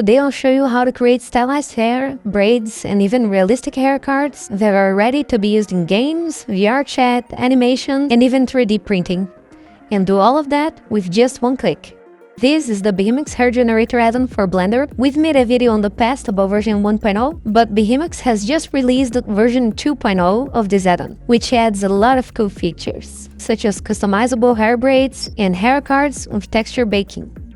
today I'll show you how to create stylized hair, braids, and even realistic hair cards that are ready to be used in games, VR chat, animation, and even 3D printing. And do all of that with just one click. This is the Behemux Hair Generator add-on for Blender. We've made a video on the past about version 1.0, but Behemux has just released version 2.0 of this add-on, which adds a lot of cool features, such as customizable hair braids and hair cards with texture baking.